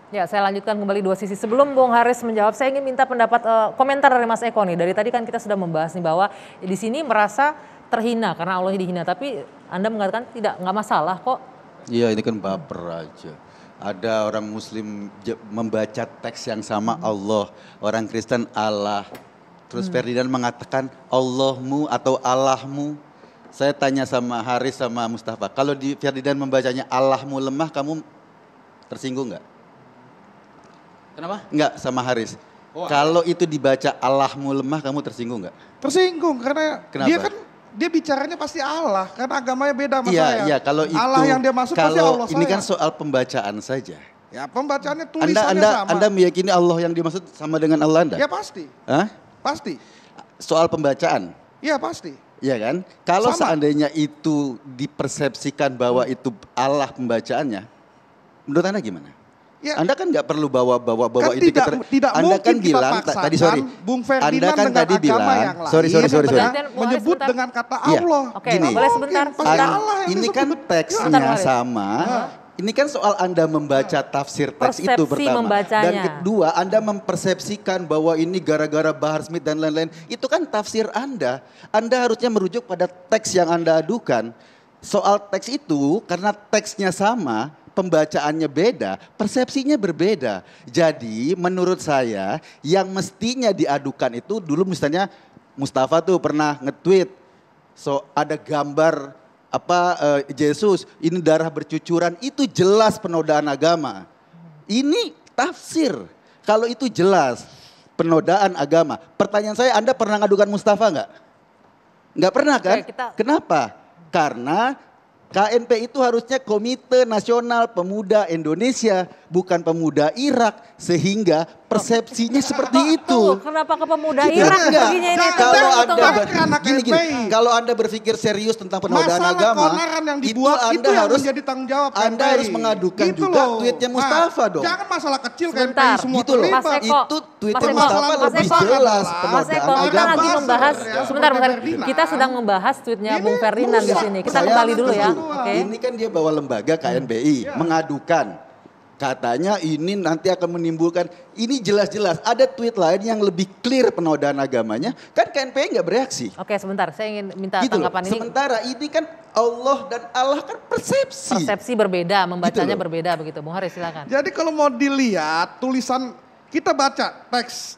Ya, saya lanjutkan kembali dua sisi. Sebelum Bung Haris menjawab, saya ingin minta pendapat komentar dari Mas Eko nih. Dari tadi kan kita sudah membahas nih bahwa di sini merasa terhina karena Allah dihina, tapi Anda mengatakan nggak masalah kok. Iya, ini kan baper aja. Ada orang Muslim membaca teks yang sama Allah, orang Kristen Allah. Terus Ferdinand mengatakan Allahmu atau Allahmu. Saya tanya sama Haris sama Mustafa, kalau di Ferdinand membacanya Allahmu lemah, kamu tersinggung nggak? Kenapa? Enggak, sama Haris. Kalau itu dibaca Allahmu lemah, kamu tersinggung nggak? Tersinggung karena Kenapa? dia bicaranya pasti Allah, karena agamanya beda sama saya. Iya, kalau itu Allah yang dia maksud pasti Allah ini saya. kan soal pembacaan saja. Ya pembacaannya tulisannya sama. Anda meyakini Allah yang dimaksud sama dengan Allah Anda? Ya pasti. Hah? Pasti. Soal pembacaan? Iya pasti. Iya kan? Kalau Sama. seandainya itu dipersepsikan bahwa itu Allah pembacaannya, menurut Anda gimana? Ya, Anda kan nggak perlu bawa kan ini tidak Anda mungkin kan kita bilang paksakan tadi sorry. Bung Ferdinand Anda kan dengan tadi agama bilang yang lain, sorry. menyebut Sebentar. dengan kata Iya. Allah. Oke, Nggak boleh mungkin, sebentar, pasti sebentar. Allah yang Ini kan disebut. teksnya Sebentar, sama. Ini kan soal Anda membaca tafsir teks itu Persepsi pertama. membacanya. Dan kedua, Anda mempersepsikan bahwa ini gara-gara Bahar Smith dan lain-lain. Itu kan tafsir Anda. Anda harusnya merujuk pada teks yang Anda adukan. Soal teks itu, karena teksnya sama, pembacaannya beda, persepsinya berbeda. Jadi menurut saya yang mestinya diadukan itu dulu misalnya Mustafa tuh pernah nge-tweet. Ada gambar Yesus, ini darah bercucuran, itu jelas penodaan agama. Ini tafsir. Kalau itu jelas penodaan agama. Pertanyaan saya, Anda pernah ngadukan Mustafa nggak? Nggak pernah kan? Oke, Kenapa? Karena KNP itu harusnya Komite Nasional Pemuda Indonesia, bukan pemuda Irak, sehingga persepsinya seperti itu. Tuh, kenapa ke pemuda Gitu. Irak Enggak. begini ini? Kalau Tunggu, Anda tunggu. gini, kalau Anda berpikir serius tentang penodaan Masalah agama, keonaran yang dibuat itu Anda yang harus menjadi tanggung jawab Anda KNPI. harus mengadukan Gitu juga loh. tweetnya Mustafa dong. Jangan masalah kecil Sebentar. KNPI semua Gitu loh. terlibat. Mas Eko, Itu tweetnya Mas Eko, Mustafa Mas lebih Eko. jelas Mas penodaan Eko, kita agama. lagi membahas, Ya, sebentar, Ferdinand. kita sedang membahas tweetnya Ini Bung Ferdinand di enggak. sini. Kita Saya kembali dulu ya. setuju. Oke. Ini kan dia bawa lembaga KNPI mengadukan. Katanya ini nanti akan menimbulkan, ini jelas-jelas ada tweet lain yang lebih clear penodaan agamanya. Kan KNPI nggak bereaksi. Oke, sebentar. Saya ingin minta Gitu loh. tanggapan ini. Sementara ini kan Allah dan Allah kan persepsi. Persepsi berbeda, membacanya Gitu loh. berbeda begitu. Bung Haris silakan. Jadi kalau mau dilihat tulisan, kita baca teks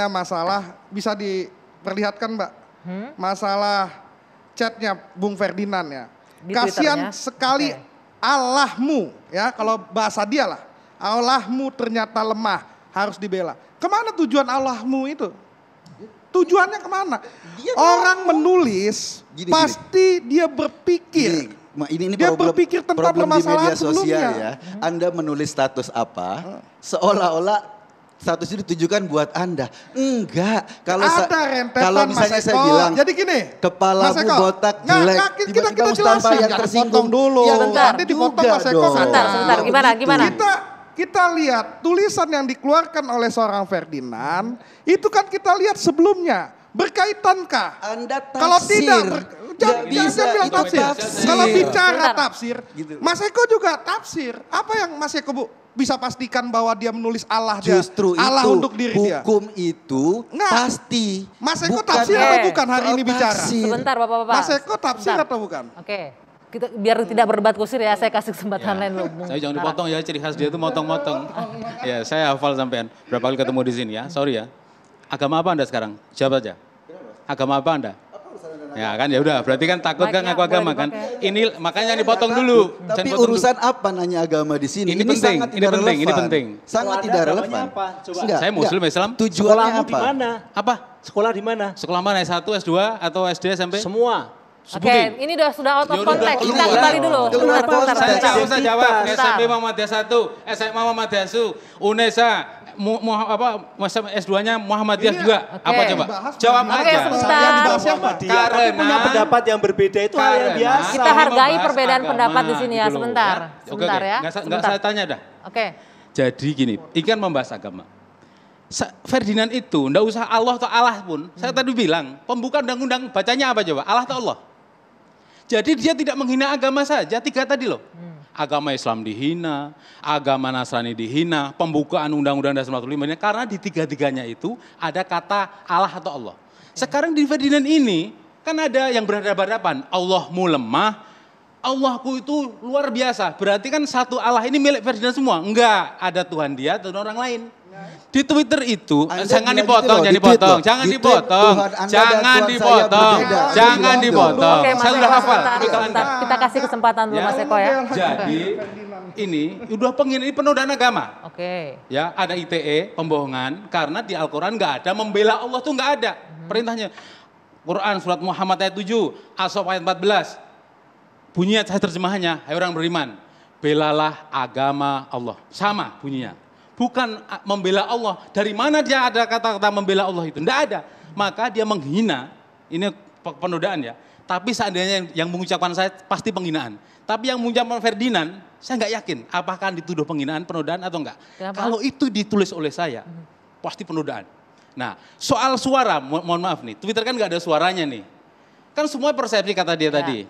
masalah bisa diperlihatkan Mbak. Masalah chatnya Bung Ferdinand ya. Di Kasihan Twitternya? sekali Oke. Allahmu ya, kalau bahasa dia lah. Allahmu ternyata lemah, harus dibela. Kemana tujuan Allahmu itu? Tujuannya kemana? Orang menulis Gini. pasti dia berpikir. Ini Dia berpikir tentang problem di permasalahan media sosial sebelumnya. ya. Anda menulis status apa, seolah-olah status itu ditujukan buat Anda. Enggak. Ada rentetan kalau misalnya Mas saya Eko. bilang, Jadi gini, kepalamu Mas Eko. botak Nggak, jelek, kita tiba-tiba Mustafa jelasin, yang jangan tersinggung. potong dulu. Ya Sebentar. Nanti dipotong juga Mas Eko. dong. Sebentar, gimana? Kita lihat tulisan yang dikeluarkan oleh seorang Ferdinand, itu kan kita lihat sebelumnya. Berkaitankah? Anda tafsir. Kalau tidak, Nggak bisa, bilang itu tafsir. tafsir. Kalau bicara Sebentar. tafsir, Gitu. Mas Eko juga tafsir. Apa yang Mas Eko bisa pastikan bahwa dia menulis Allah Justru Allah itu untuk diri dia? hukum itu Nggak. pasti. Mas Eko Bukan tafsir atau bukan hari soal ini bicara? tafsir. Sebentar Bapak-bapak. Mas Eko tafsir Sebentar. atau bukan? Oke. Kita biar tidak berdebat kusir ya, saya kasih kesempatan lain loh. Bung Saya jangan Tara. dipotong ya, ciri khas dia itu motong-motong. Ya, saya hafal sampean. Berapa kali ketemu di sini ya, sorry ya. Agama apa Anda sekarang? Jawab aja. Agama apa Anda? Ya kan ya udah, berarti kan takut kan Mic-nya ngaku agama boleh kan. dipakai. Ini makanya dipotong dulu. Tapi Jangan potong urusan apa nanya agama di sini? Ini penting, sangat ini tidak penting, ini relevan. penting. Sangat Kalau tidak Anda relevan. agamanya apa? Coba. Enggak, Saya Muslim, enggak. Islam. Tujuannya Sekolahmu di apa? mana? Apa? Sekolah di mana? Sekolah mana? S1, S2 atau SD SMP? Semua. Oke, ini sudah out of Ya udah, konteks. udah, Kita udah. kembali dulu. Keluar Sebentar, sebentar, konteks. Saya sebentar. nggak usah jawab. Sebentar. SMP Muhammadiyah 1, SMA Muhammadiyah 1, UNESA, S2-nya Muhammadiyah Ini juga. oke. Apa coba? Dibahas Jawab Oke, aja. sebentar. Saya di bawah Siapa? Muhammadiyah, tapi Karena- punya pendapat yang berbeda itu hal yang Karena- biasa. Kita hargai membahas perbedaan agama, pendapat di sini ya, gitu loh, sebentar. Oke, Sebentar oke. ya. Nggak Sebentar. saya tanya dah. Oke. Jadi gini, ini kan membahas agama. Ferdinand itu, enggak usah Allah atau Allah pun. Saya tadi bilang, pembuka undang-undang bacanya apa coba? Allah atau Allah? Jadi dia tidak menghina agama saja, 3 tadi loh. Agama Islam dihina, agama Nasrani dihina, pembukaan Undang-Undang Dasar 45 ini karena di tiga-tiganya itu ada kata Allah atau Allah. Sekarang di Ferdinand ini kan ada yang berhadapan-hadapan, Allahmu lemah, Allahku itu luar biasa. Berarti kan satu Allah ini milik Ferdinand semua. Enggak, ada Tuhan dia, Tuhan orang lain. Di Twitter itu, jangan dipotong, jangan dipotong. Saya sudah hafal. Kita kasih kesempatan dulu Mas Eko ya. Jadi ini udah ini penodaan agama. Oke. Ya, ada ITE, pembohongan, karena di Al-Quran nggak ada membela Allah tuh nggak ada perintahnya. Quran surat Muhammad ayat 7, As-Saff ayat 14. Bunyinya saya terjemahannya, hai orang beriman, belalah agama Allah. Sama bunyinya. Bukan membela Allah. Dari mana dia ada kata-kata membela Allah itu? Tidak ada. Maka dia menghina. Ini penodaan ya. Tapi seandainya yang mengucapkan saya pasti penghinaan. Tapi yang mengucapkan Ferdinand, saya nggak yakin apakah dituduh penghinaan, penodaan atau enggak. Kenapa? Kalau itu ditulis oleh saya, pasti penodaan. Nah, soal suara, mohon maaf nih, Twitter kan nggak ada suaranya nih. Kan semua persepsi kata dia tadi.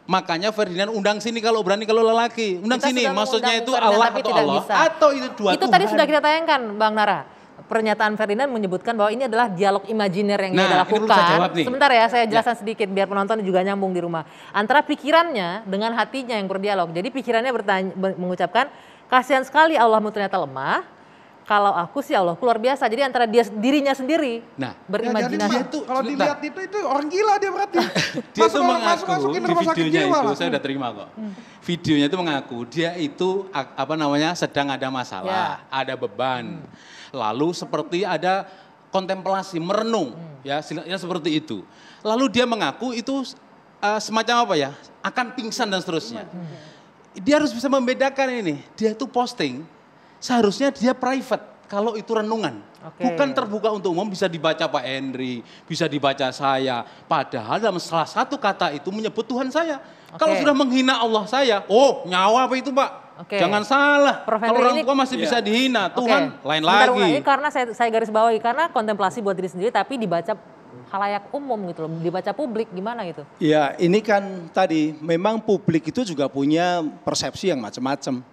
Makanya Ferdinand undang sini kalau berani, kalau lelaki. Undang kita sini, maksudnya itu Allah atau Allah. Bisa. Atau itu dua Itu Tuhan. Tadi sudah kita tayangkan Bang Nara. Pernyataan Ferdinand menyebutkan bahwa ini adalah dialog imajiner yang dia lakukan. Sebentar ya, saya jelaskan sedikit biar penonton juga nyambung di rumah. Antara pikirannya dengan hatinya yang berdialog. Jadi pikirannya mengucapkan, kasihan sekali Allahmu ternyata lemah. Kalau aku sih Allah luar biasa. Jadi antara dirinya sendiri berimajinasi. Ya, kalau dilihat itu orang gila dia berarti. Dia tuh mengaku di videonya itu, saya udah terima kok. Videonya itu mengaku dia itu sedang ada masalah, ada beban. Lalu seperti ada kontemplasi, merenung, ya seperti itu. Lalu dia mengaku itu semacam akan pingsan dan seterusnya. Dia harus bisa membedakan ini. Dia tuh posting. Seharusnya dia private kalau itu renungan. Bukan terbuka untuk umum, bisa dibaca Pak Henry, bisa dibaca saya. Padahal dalam salah satu kata itu menyebut Tuhan saya. Kalau sudah menghina Allah saya, nyawa apa itu Pak? Jangan salah, kalau orang tua masih bisa dihina, Tuhan lain lagi. Ini karena saya garis bawahi, karena kontemplasi buat diri sendiri tapi dibaca khalayak umum gitu loh, dibaca publik gimana gitu. Ya ini kan tadi memang publik itu juga punya persepsi yang macam-macam.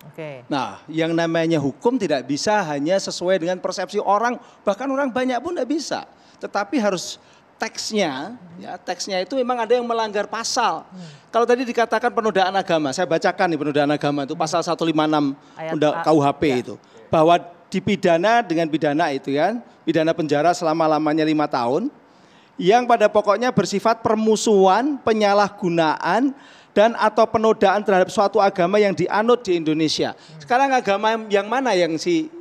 Nah yang namanya hukum tidak bisa hanya sesuai dengan persepsi orang, bahkan orang banyak pun tidak bisa. Tetapi harus teksnya, teksnya itu memang ada yang melanggar pasal. Kalau tadi dikatakan penodaan agama, saya bacakan nih penodaan agama itu pasal 156 KUHP itu. Bahwa dipidana dengan pidana itu kan, pidana penjara selama-lamanya 5 tahun. Yang pada pokoknya bersifat permusuhan, penyalahgunaan, dan atau penodaan terhadap suatu agama yang dianut di Indonesia. Sekarang agama yang mana yang si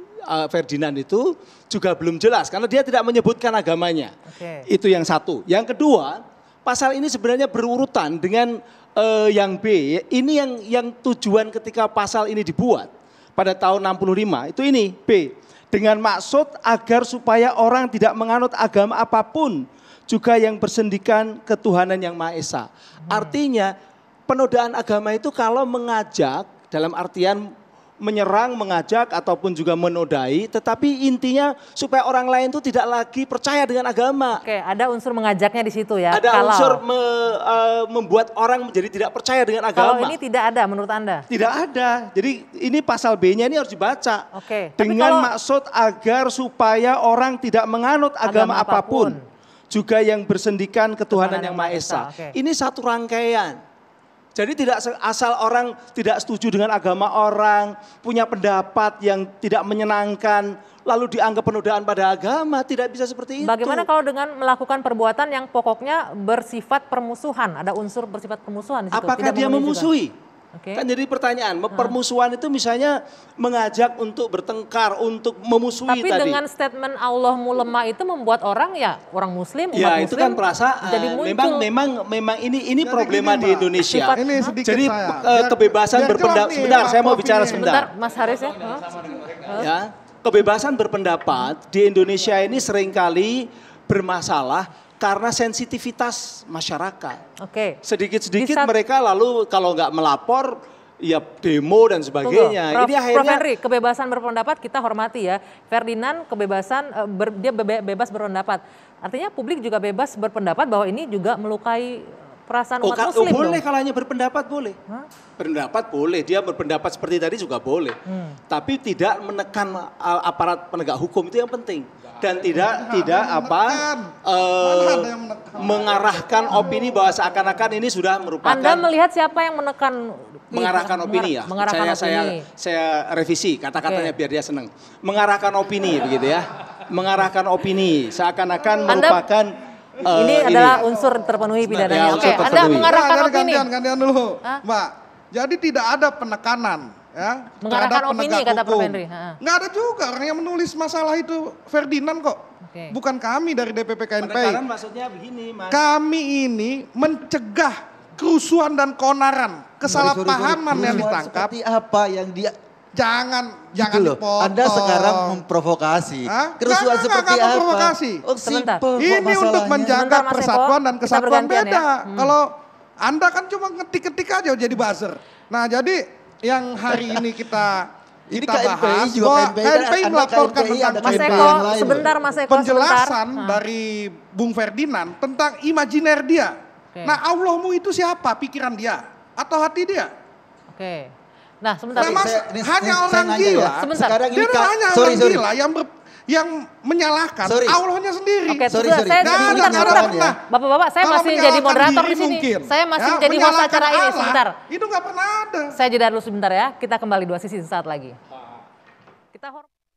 Ferdinand itu juga belum jelas, karena dia tidak menyebutkan agamanya. Itu yang satu. Yang kedua, pasal ini sebenarnya berurutan dengan yang B. Ini yang tujuan ketika pasal ini dibuat pada tahun 65, itu ini B. Dengan maksud agar supaya orang tidak menganut agama apapun, juga yang bersendikan ketuhanan yang Maha Esa. Artinya penodaan agama itu kalau mengajak dalam artian menyerang, mengajak ataupun juga menodai, tetapi intinya supaya orang lain itu tidak lagi percaya dengan agama. Ada unsur mengajaknya di situ ya. Ada unsur membuat orang menjadi tidak percaya dengan agama. Kalau ini tidak ada menurut Anda? Tidak ada. Jadi ini pasal B-nya ini harus dibaca. Dengan maksud agar supaya orang tidak menganut agama apapun. Juga yang bersendikan ketuhanan yang Maha Esa. Ini satu rangkaian. Jadi tidak asal orang tidak setuju dengan agama orang, punya pendapat yang tidak menyenangkan, lalu dianggap penodaan pada agama, tidak bisa seperti itu. Bagaimana kalau dengan melakukan perbuatan yang pokoknya bersifat permusuhan, ada unsur bersifat permusuhan di situ? Apakah dia memusuhi? Kan jadi pertanyaan, permusuhan itu misalnya mengajak untuk bertengkar, untuk memusuhi tadi. Tapi dengan statement Allahmu lemah itu membuat orang orang muslim, umat muslim. Ya itu kan perasaan, memang ini problema di Indonesia. Jadi kebebasan berpendapat, sebentar saya mau bicara sebentar. Mas Haris ya. Kebebasan berpendapat di Indonesia ini seringkali bermasalah karena sensitivitas masyarakat. Sedikit-sedikit mereka lalu kalau nggak melapor, ya demo dan sebagainya. Ini akhirnya. Prof. Henry, kebebasan berpendapat kita hormati ya. Ferdinand kebebasan, dia bebas berpendapat. Artinya publik juga bebas berpendapat bahwa ini juga melukai perasaan umat muslim boleh dong. kalau hanya berpendapat boleh. Berpendapat boleh, dia berpendapat seperti tadi juga boleh. Tapi tidak menekan aparat penegak hukum itu yang penting. Dan tidak mengarahkan opini bahwa seakan-akan ini sudah merupakan. Anda melihat siapa yang menekan mengarahkan opini ya. Saya revisi kata-katanya biar dia senang. Mengarahkan opini begitu ya. Mengarahkan opini seakan-akan merupakan ini adalah unsur terpenuhi pidananya. Oke, Anda mengarahkan opini. Gantian dulu, Mbak. Jadi tidak ada penekanan ya mengarahkan terhadap opini penegak kata Prof. hukum. Henry. Nggak ada juga orang yang menulis masalah itu Ferdinand kok. Bukan kami dari DPP KNPI. Penekanan maksudnya begini, Mas. Kami ini mencegah kerusuhan dan keonaran, kesalahpahaman yang ditangkap. Seperti apa yang dia Jangan gitu dipotong. Anda sekarang memprovokasi. Kerusuhan seperti apa? Memprovokasi. Oh, Sebentar. Ini untuk menjaga persatuan dan kesatuan beda. Ya. Kalau Anda kan cuma ngetik-ketik aja jadi buzzer. Nah jadi yang hari ini kita bahas bahwa KNPI melaporkan tentang Mas Eko, sebentar Mas Eko, penjelasan dari Bung Ferdinand tentang imajiner dia. Nah Allahmu itu siapa? Pikiran dia atau hati dia? Oke. Nah sebentar. Nah, hanya orang gila. Sebentar. Dia hanya orang gila yang menyalahkan Allahnya sendiri. Oke, sebentar. Bapak-bapak, saya masih jadi moderator di sini. Saya masih jadi host acara ini. Sebentar. Itu nggak pernah ada. Saya jeda dulu sebentar ya. Kita kembali dua sisi saat lagi. Kita